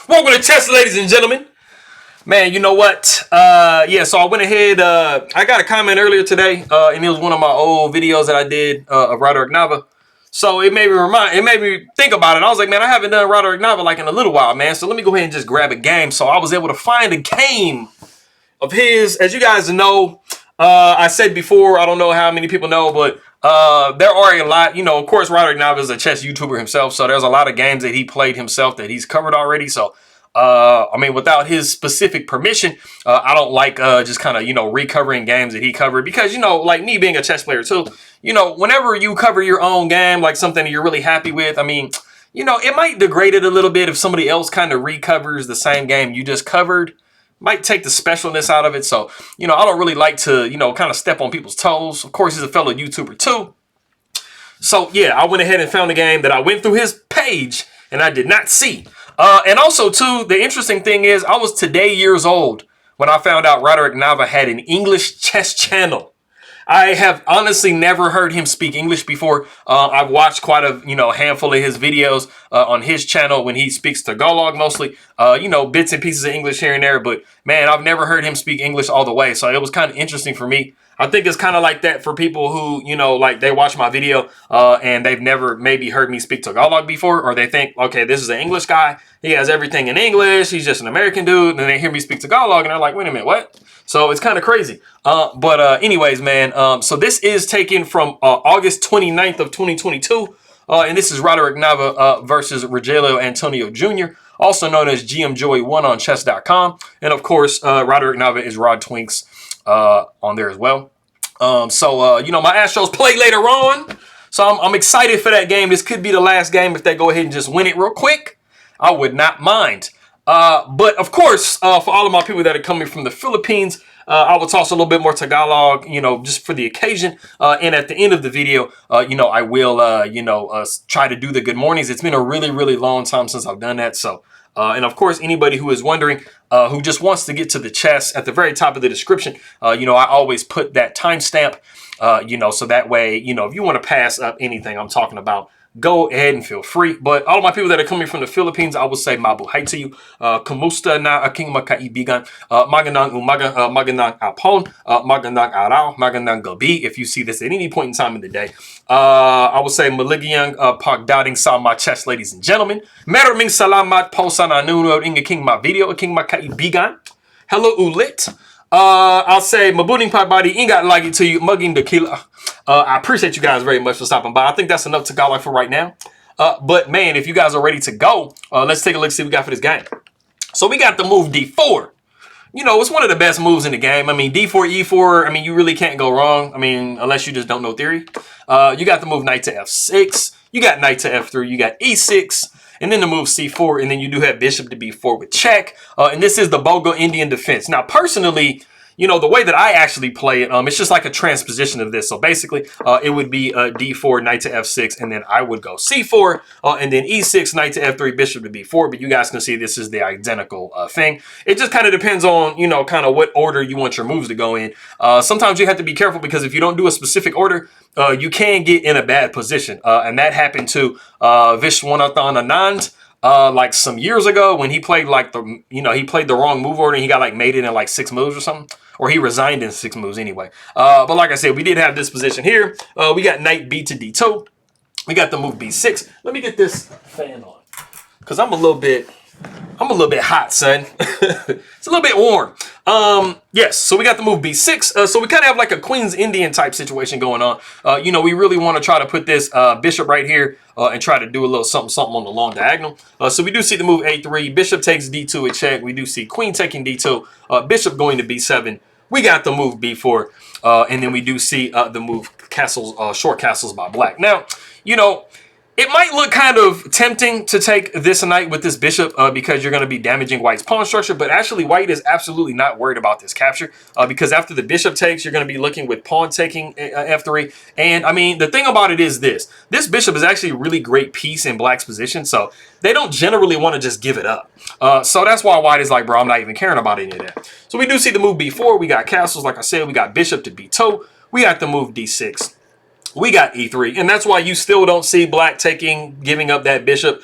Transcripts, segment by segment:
Welcome to chess, ladies and gentlemen. Man, you know what? Yeah, so I went ahead. I got a comment earlier today, and it was one of my old videos that I did of Roderick Nava. So it made me think about it. I was like, man, I haven't done Roderick Nava like in a little while, man. So let me go ahead and just grab a game. So I was able to find a game of his. As you guys know, I said before, I don't know how many people know, but there are a lot. You know, of course, Roderick Nava is a chess YouTuber himself, so there's a lot of games that he played himself that he's covered already. So I mean, without his specific permission, I don't like just kind of, recovering games that he covered because, like me being a chess player too, whenever you cover your own game, like something that you're really happy with, I mean, it might degrade it a little bit if somebody else kind of recovers the same game you just covered. Might take the specialness out of it. So, I don't really like to, kind of step on people's toes. Of course, he's a fellow YouTuber too. So, yeah, I went ahead and found a game that I went through his page and I did not see. And also, too, the interesting thing is I was today years old when I found out Roderick Nava had an English chess channel. I have honestly never heard him speak English before. I've watched quite a handful of his videos on his channel when he speaks Tagalog mostly. Bits and pieces of English here and there. But man, I've never heard him speak English all the way. So it was kind of interesting for me. I think it's kind of like that for people who, like they watch my video and they've never maybe heard me speak Tagalog before, or they think, okay, this is an English guy. He has everything in English. He's just an American dude. And then they hear me speak Tagalog and they're like, wait a minute, what? So it's kind of crazy. But anyways, man, so this is taken from August 29th of 2022. And this is Roderick Nava versus Rogelio Antonio Jr., also known as GM Joy 1 on chess.com. And of course, Roderick Nava is Rod Twinks on there as well. My Astros play later on. So I'm excited for that game. This could be the last game if they go ahead and just win it real quick. I would not mind. But of course, for all of my people that are coming from the Philippines, I will toss a little bit more Tagalog, just for the occasion. And at the end of the video, I will, try to do the good mornings. It's been a really, really long time since I've done that. So, and of course, anybody who is wondering, who just wants to get to the chess, at the very top of the description, I always put that timestamp, so that way, if you want to pass up anything I'm talking about, go ahead and feel free. But all of my people that are coming from the Philippines, I will say mabuhay to you. Kumusta na aking magkaibigan? Magandang umaga, magandang hapon, magandang araw, magandang gabi. If you see this at any point in time in the day, I will say maligayang pagdating sa mga chess, ladies and gentlemen. Maraming salamat po sa nanonood ng aking mga video, aking mga kaibigan. Hello ulit. I'll say mabuting pagbati, ingat lagi to you, maging dakila. I appreciate you guys very much for stopping by. I think that's enough Tagalog for right now. But man, if you guys are ready to go, let's take a look, see what we got for this game. So we got the move D4. It's one of the best moves in the game. I mean, D4, E4, I mean, you really can't go wrong. I mean, unless you just don't know theory. You got the move knight to F6. You got knight to F3. You got E6. And then the move C4, and then you do have bishop to B4 with check. And this is the Bogo-Indian defense. Now, personally, the way that I actually play it, it's just like a transposition of this. So basically, it would be D4, knight to F6, and then I would go C4, and then E6, knight to F3, bishop to B4. But you guys can see this is the identical thing. It just kind of depends on, kind of what order you want your moves to go in. Sometimes you have to be careful because if you don't do a specific order, you can get in a bad position. And that happened to Vishwanathan Anand. Like some years ago when he played he played the wrong move order and he got like mated in like 6 moves or something, or he resigned in 6 moves anyway. But like I said, we did have this position here. We got knight B to D2. We got the move B6. Let me get this fan on because I'm a little bit hot, son. It's a little bit warm. Yes, so we got the move B6. So we kind of have like a Queen's Indian type situation going on. We really want to try to put this bishop right here and try to do a little something on the long diagonal. So we do see the move A3. Bishop takes D2 at check. We do see queen taking D2. Bishop going to B7. We got the move B4. And then we do see the move castles, short castles by black. Now, it might look kind of tempting to take this knight with this bishop because you're going to be damaging white's pawn structure, but actually white is absolutely not worried about this capture because after the bishop takes, you're going to be looking with pawn taking F3. And I mean, the thing about it is this bishop is actually a really great piece in black's position, so they don't generally want to just give it up. So that's why white is like, bro, I'm not even caring about any of that. So we do see the move B4. We got castles, like I said, we got bishop to B2. We got the move D6. We got E3, and that's why you still don't see black giving up that bishop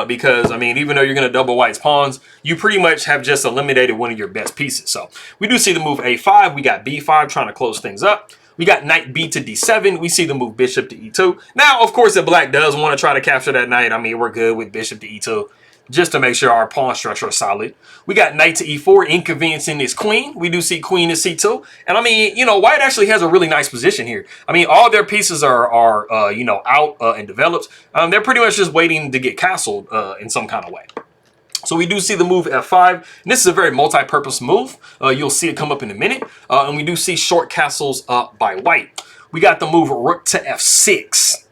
because, I mean, even though you're going to double white's pawns, you pretty much have just eliminated one of your best pieces. So we do see the move a5. We got b5 trying to close things up. We got knight b to d7. We see the move bishop to e2. Now, of course, if black does want to try to capture that knight, I mean, we're good with bishop to e2 just to make sure our pawn structure is solid. We got knight to e4, inconveniencing his queen. We do see queen to c2. And I mean, you know, white actually has a really nice position here. I mean, all their pieces are you know, out and developed. They're pretty much just waiting to get castled in some kind of way. So we do see the move f5, and this is a very multi-purpose move. You'll see it come up in a minute. And we do see short castles by white. We got the move rook to f6.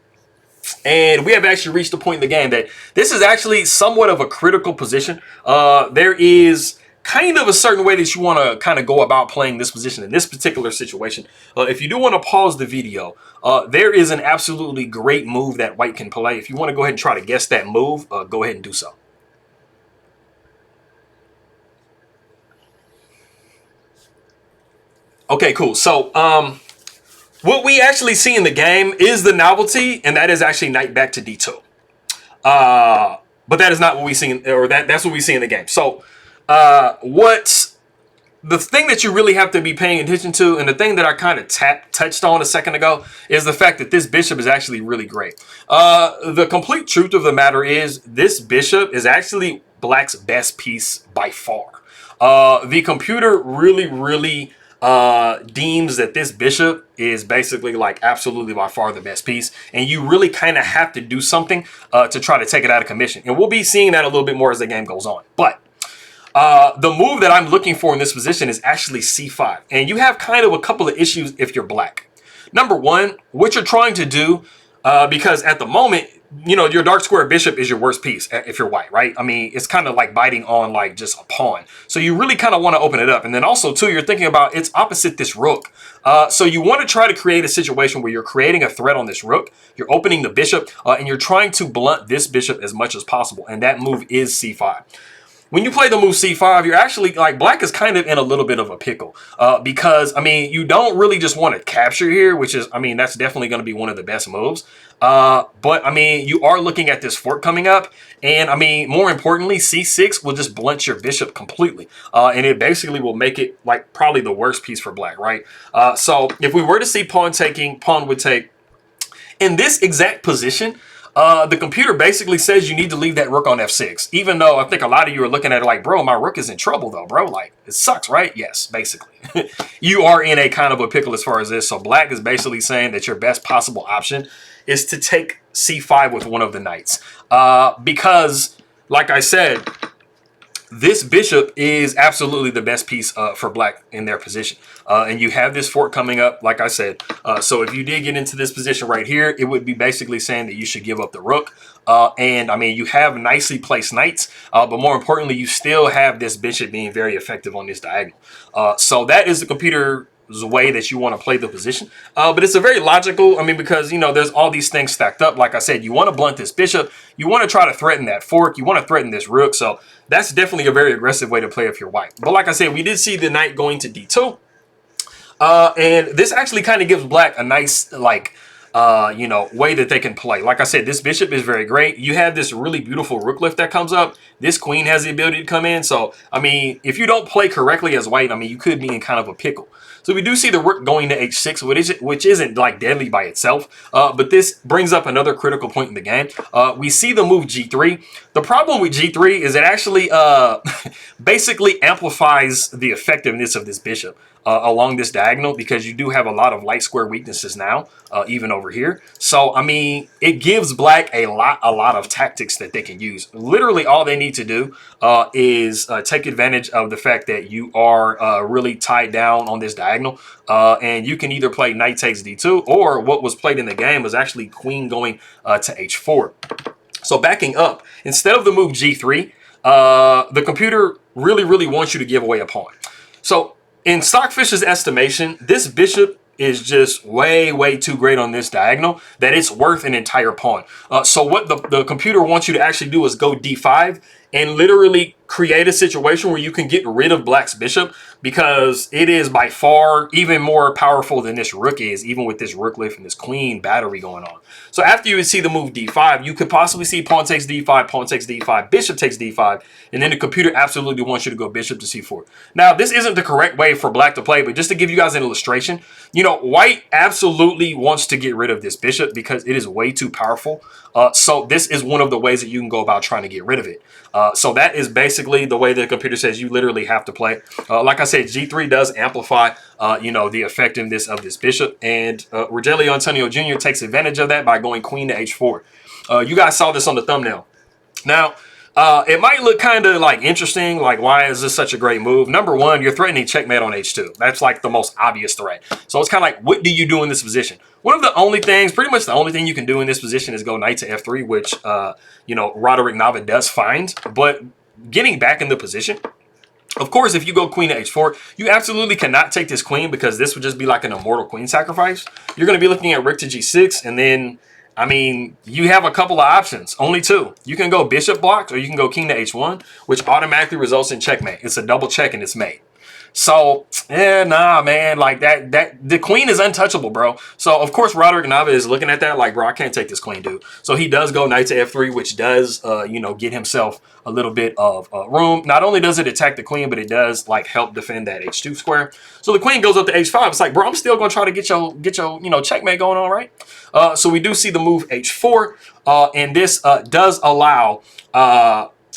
And we have actually reached the point in the game that this is actually somewhat of a critical position. There is kind of a certain way that you want to kind of go about playing this position in this particular situation. If you do want to pause the video, there is an absolutely great move that white can play. If you want to go ahead and try to guess that move, go ahead and do so. Okay, cool. So, what we actually see in the game is the novelty, and that is actually knight back to d2. But that is not what we see, that's what we see in the game. So, the thing that you really have to be paying attention to, and the thing that I kind of touched on a second ago, is the fact that this bishop is actually really great. The complete truth of the matter is this bishop is actually black's best piece by far. The computer really deems that this bishop is basically like absolutely by far the best piece, and you really kind of have to do something to try to take it out of commission. And we'll be seeing that a little bit more as the game goes on. But the move that I'm looking for in this position is actually c5, and you have kind of a couple of issues if you're black. Number one, what you're trying to do, because at the moment, you know, your dark square bishop is your worst piece if you're white, right? I mean, it's kind of like biting on like just a pawn. So you really kind of want to open it up. And then also too, you're thinking about it's opposite this rook. So you want to try to create a situation where you're creating a threat on this rook. You're opening the bishop and you're trying to blunt this bishop as much as possible. And that move is c5. When you play the move c5, you're actually like black is kind of in a little bit of a pickle because, I mean, you don't really just want to capture here, which is, I mean, that's definitely going to be one of the best moves. But I mean, you are looking at this fork coming up, and I mean, more importantly, c6 will just blunt your bishop completely. And it basically will make it like probably the worst piece for black, right? So if we were to see pawn taking, pawn would take in this exact position. The computer basically says you need to leave that rook on f6, even though I think a lot of you are looking at it like, bro, my rook is in trouble though, bro. Like, it sucks, right? Yes, basically. You are in a kind of a pickle as far as this. So black is basically saying that your best possible option is to take c5 with one of the knights. Because, like I said, this bishop is absolutely the best piece for black in their position. And you have this fork coming up, like I said. So if you did get into this position right here, it would be basically saying that you should give up the rook. And I mean, you have nicely placed knights, but more importantly, you still have this bishop being very effective on this diagonal. So that is the computer's way that you want to play the position. But it's a very logical, I mean, because, you know, there's all these things stacked up. Like I said, you want to blunt this bishop. You want to try to threaten that fork. You want to threaten this rook. So that's definitely a very aggressive way to play if you're white. But like I said, we did see the knight going to d2. And this actually kind of gives black a nice, like, you know, way that they can play. Like I said, this bishop is very great. You have this really beautiful rook lift that comes up. This queen has the ability to come in. So, I mean, if you don't play correctly as white, I mean, you could be in kind of a pickle. So we do see the rook going to h6, which isn't like deadly by itself. But this brings up another critical point in the game. We see the move g3. The problem with g3 is it actually basically amplifies the effectiveness of this bishop along this diagonal, because you do have a lot of light square weaknesses now, even over here. So, I mean, it gives black a lot of tactics that they can use. Literally all they need to do is take advantage of the fact that you are really tied down on this diagonal. And you can either play knight takes d2, or what was played in the game was actually queen going to h4. So backing up, instead of the move g3, the computer really wants you to give away a pawn. So in Stockfish's estimation, this bishop is just way too great on this diagonal that it's worth an entire pawn. So what the computer wants you to actually do is go d5 and literally create a situation where you can get rid of black's bishop because it is by far even more powerful than this rook is, even with this rook lift and this queen battery going on. So after you would see the move d5, you could possibly see pawn takes d5, pawn takes d5, bishop takes d5, and then the computer absolutely wants you to go bishop to c4. Now, this isn't the correct way for black to play, but just to give you guys an illustration, you know, white absolutely wants to get rid of this bishop because it is way too powerful. So this is one of the ways that you can go about trying to get rid of it. So that is basically the way the computer says you literally have to play. Like I said, g3 does amplify, you know, the effectiveness of this bishop. And Rogelio Antonio Jr. takes advantage of that by going queen to h4. You guys saw this on the thumbnail. Now, it might look kind of like interesting, like why is this such a great move? Number one, you're threatening checkmate on h2. That's like the most obvious threat. So it's kind of like, what do you do in this position? One of the only things, pretty much the only thing you can do in this position is go knight to f3, which, you know, Roderick Nava does find. But getting back in the position, of course, if you go queen to h4, you absolutely cannot take this queen because this would just be like an immortal queen sacrifice. You're going to be looking at rook to g6, and then, I mean, you have a couple of options, only two. You can go bishop blocked, or you can go king to h1, which automatically results in checkmate. It's a double check and it's mate. So, yeah, nah, man, like the queen is untouchable, bro. So, of course, Roderick Nava is looking at that like, bro, I can't take this queen, dude. So he does go knight to f3, which does, you know, get himself a little bit of room. Not only does it attack the queen, but it does like help defend that h2 square. So the queen goes up to h5. It's like, bro, I'm still gonna try to get your you know, checkmate going on, right? So we do see the move h4, and this does allow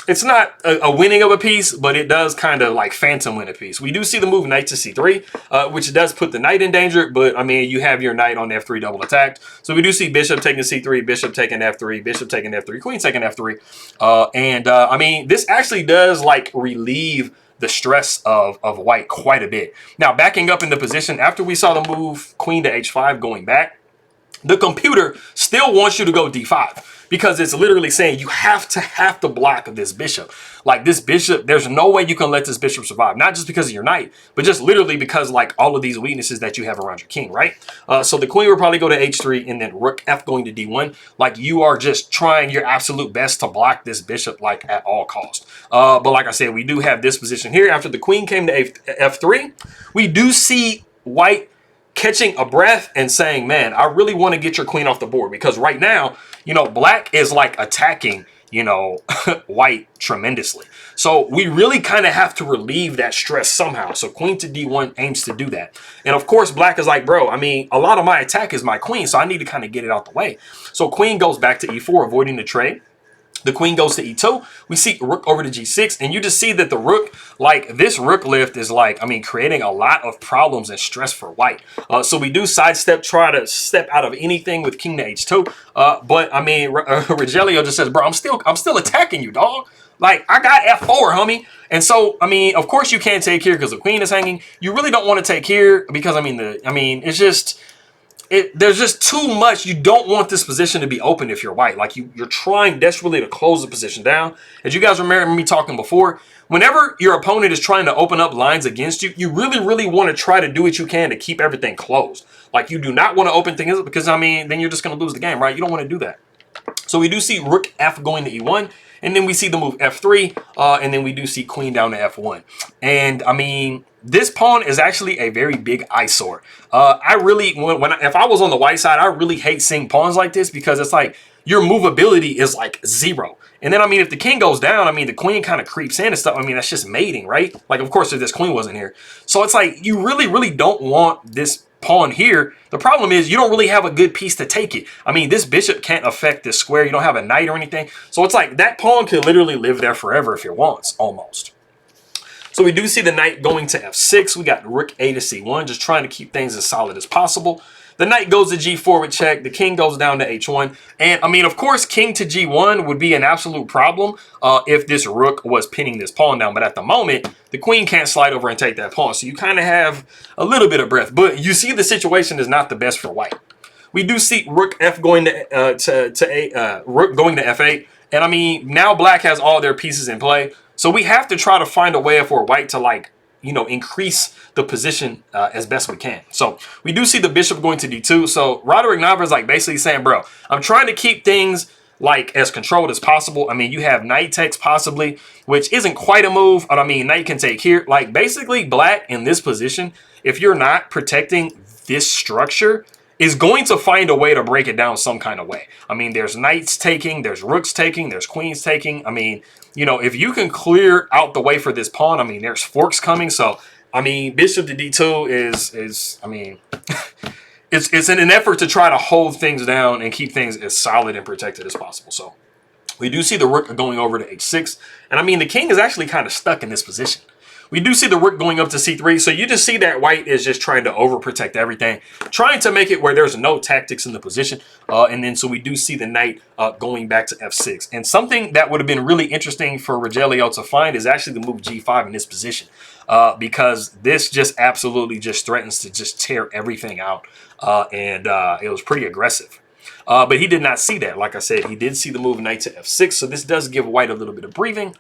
it's not a winning of a piece, but it does kind of like phantom win a piece. We do see the move knight to c3, which does put the knight in danger, but I mean, you have your knight on f3 double attacked. So we do see bishop taking c3, bishop taking f3, bishop taking f3, queen taking f3. I mean, this actually does like relieve the stress of white quite a bit. Now, backing up in the position, after we saw the move queen to h5 going back, the computer still wants you to go d5 because it's literally saying you have to block this bishop. Like this bishop, there's no way you can let this bishop survive. Not just because of your knight, but just literally because like all of these weaknesses that you have around your king, right? So the queen will probably go to h3 and then rook f going to d1. Like you are just trying your absolute best to block this bishop like at all cost. But like I said, we do have this position here. After the queen came to f3, we do see white catching a breath and saying, man, I really want to get your queen off the board because right now, you know, black is like attacking, you know, white tremendously. So we really kind of have to relieve that stress somehow. So queen to d1 aims to do that. And of course, black is like, bro, I mean, a lot of my attack is my queen, so I need to kind of get it out the way. So queen goes back to e4, avoiding the trade. The queen goes to e2. We see rook over to g6, and you just see that the rook, like this rook lift is like, I mean, creating a lot of problems and stress for white. So we do sidestep, try to step out of anything with king to h2. But I mean, Rogelio just says, bro, I'm still attacking you, dog. Like I got f4, homie. And so, I mean, of course you can't take here because the queen is hanging. You really don't want to take here because I mean, it's just. There's just too much. You don't want this position to be open if you're white. Like you're trying desperately to close the position down. As you guys remember me talking before, whenever your opponent is trying to open up lines against you, you really want to try to do what you can to keep everything closed. Like you do not want to open things up because, I mean, then you're just going to lose the game, right? You don't want to do that. So we do see rook f going to e1, and then we see the move f3, and then we do see queen down to f1. And I mean, this pawn is actually a very big eyesore. I really, if I was on the white side, I really hate seeing pawns like this because it's like your movability is like 0. And then, I mean, if the king goes down, I mean, the queen kind of creeps in and stuff. I mean, that's just mating, right? Like, of course, if this queen wasn't here. So it's like you really don't want this pawn here. The problem is you don't really have a good piece to take it. I mean, this bishop can't affect this square. You don't have a knight or anything. So it's like that pawn could literally live there forever if it wants, almost. So we do see the knight going to f6. We got rook a to c1, just trying to keep things as solid as possible. The knight goes to g4 with check. The king goes down to h1. And, I mean, of course, king to g1 would be an absolute problem if this rook was pinning this pawn down. But at the moment, the queen can't slide over and take that pawn. So you kind of have a little bit of breath. But you see the situation is not the best for white. We do see rook f going to rook going to f8. And, I mean, now black has all their pieces in play. So we have to try to find a way for white to, like, you know, increase the position as best we can. So we do see the bishop going to d2. So Roderick Nava is like basically saying, bro, I'm trying to keep things like as controlled as possible. I mean, you have knight takes possibly, which isn't quite a move. But I mean, knight can take here. Like basically black in this position, if you're not protecting this structure, is going to find a way to break it down some kind of way. I mean, there's knights taking, there's rooks taking, there's queens taking. I mean, you know, if you can clear out the way for this pawn, I mean, there's forks coming. So, I mean, bishop to d2 is I mean, it's in an effort to try to hold things down and keep things as solid and protected as possible. So we do see the rook going over to h6. And I mean, the king is actually kind of stuck in this position. We do see the rook going up to c3. So you just see that white is just trying to overprotect everything, trying to make it where there's no tactics in the position. And then so we do see the knight going back to f6. And something that would have been really interesting for Rogelio to find is actually the move g5 in this position. Because this just absolutely just threatens to just tear everything out. And it was pretty aggressive. But he did not see that. Like I said, he did see the move knight to f6. So this does give white a little bit of breathing.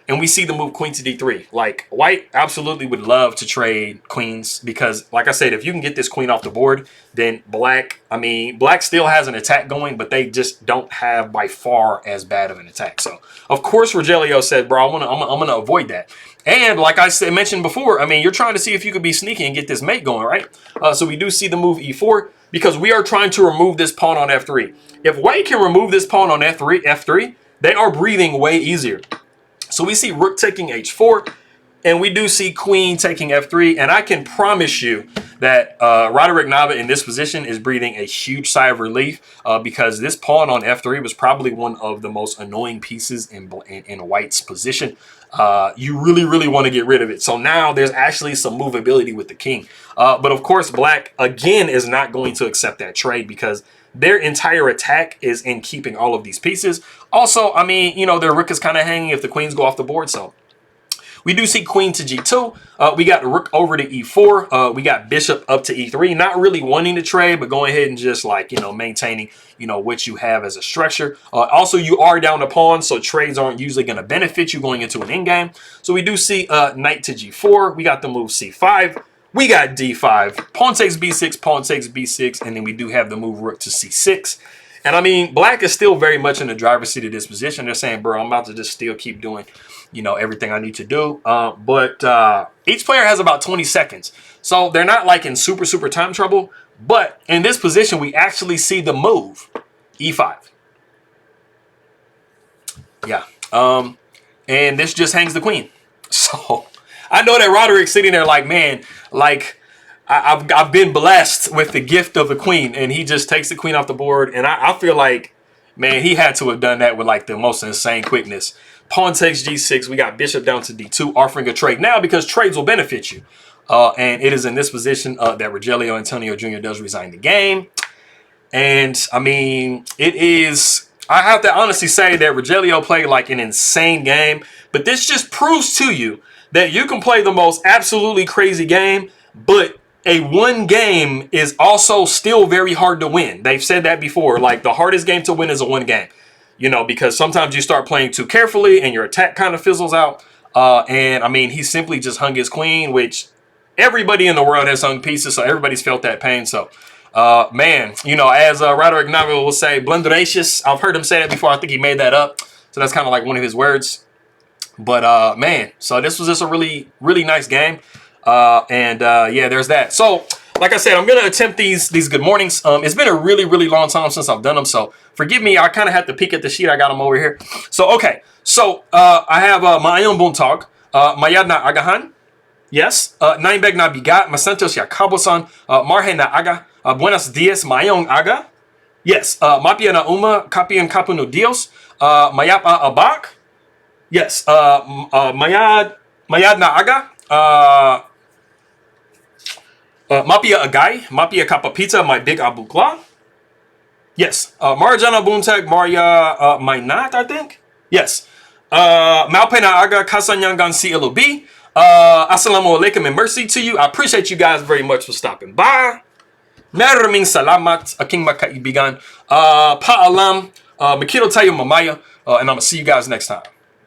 And we see the move queen to d3. Like, white absolutely would love to trade queens because, like I said, if you can get this queen off the board, then black, I mean, black still has an attack going, but they just don't have by far as bad of an attack. So, of course, Rogelio said, bro, I'm gonna avoid that. And like I said, mentioned before, I mean, you're trying to see if you could be sneaky and get this mate going, right? So we do see the move e4 because we are trying to remove this pawn on f3. If white can remove this pawn on f3, they are breathing way easier. So we see rook taking h4, and we do see queen taking f3. And I can promise you that Roderick Nava in this position is breathing a huge sigh of relief because this pawn on f3 was probably one of the most annoying pieces in white's position. You really, really want to get rid of it. So now there's actually some movability with the king. But of course, black, again, is not going to accept that trade because their entire attack is in keeping all of these pieces. Also, I mean, you know, their rook is kind of hanging if the queens go off the board. So we do see queen to g2. We got the rook over to e4. We got bishop up to e3. Not really wanting to trade, but going ahead and just like, you know, maintaining, you know, what you have as a structure. Also, you are down a pawn, so trades aren't usually going to benefit you going into an endgame. So we do see knight to g4. We got the move c5. We got d5, pawn takes b6, pawn takes b6, and then we do have the move rook to c6. And I mean, black is still very much in the driver's seat of this position. They're saying, bro, I'm about to just still keep doing, you know, everything I need to do. But each player has about 20 seconds. So they're not like in super, super time trouble. But in this position, we actually see the move e5. Yeah. And this just hangs the queen. So I know that Roderick's sitting there like, man, like I've been blessed with the gift of the queen, and he just takes the queen off the board. And I feel like, man, he had to have done that with like the most insane quickness. Pawn takes g6. We got bishop down to d2, offering a trade now because trades will benefit you. And it is in this position that Rogelio Antonio Jr. does resign the game. And I mean, it is, I have to honestly say that Rogelio played like an insane game. But this just proves to you that you can play the most absolutely crazy game, but a one game is also still very hard to win. They've said that before. Like, the hardest game to win is a one game, you know, because sometimes you start playing too carefully and your attack kind of fizzles out. And I mean, he simply just hung his queen, which everybody in the world has hung pieces. So everybody's felt that pain. So, man, you know, as Roderick Nava will say, blenderacious. I've heard him say that before. I think he made that up. So that's kind of like one of his words. But, man, so this was just a really, really nice game. Yeah, there's that. So, like I said, I'm going to attempt these good mornings. It's been a really, really long time since I've done them. So, forgive me. I kind of had to peek at the sheet. I got them over here. So, okay. So, I have Maayong Buntag, Mayad na Agahan. Yes. Nainbeg na Bigat, Masantos ya Kabosan, Marhe na Aga, Buenos Dias, Maayong Aga. Yes. Mapia na Uma, Kapian Kapuno Dios, Mayapa Abak. Yes, Mayad na Aga, Mapia Agay, Mapia Kapapita, my big Abukla. Yes, Marjana Buntag, Maria Mainat, I think. Yes, Malpe na Aga, Kasanyangan CLOB. Assalamu alaikum and mercy to you. I appreciate you guys very much for stopping by. Maraming salamat, aking makaibigan. Paalam, makito tayo mamaya, and I'm going to see you guys next time.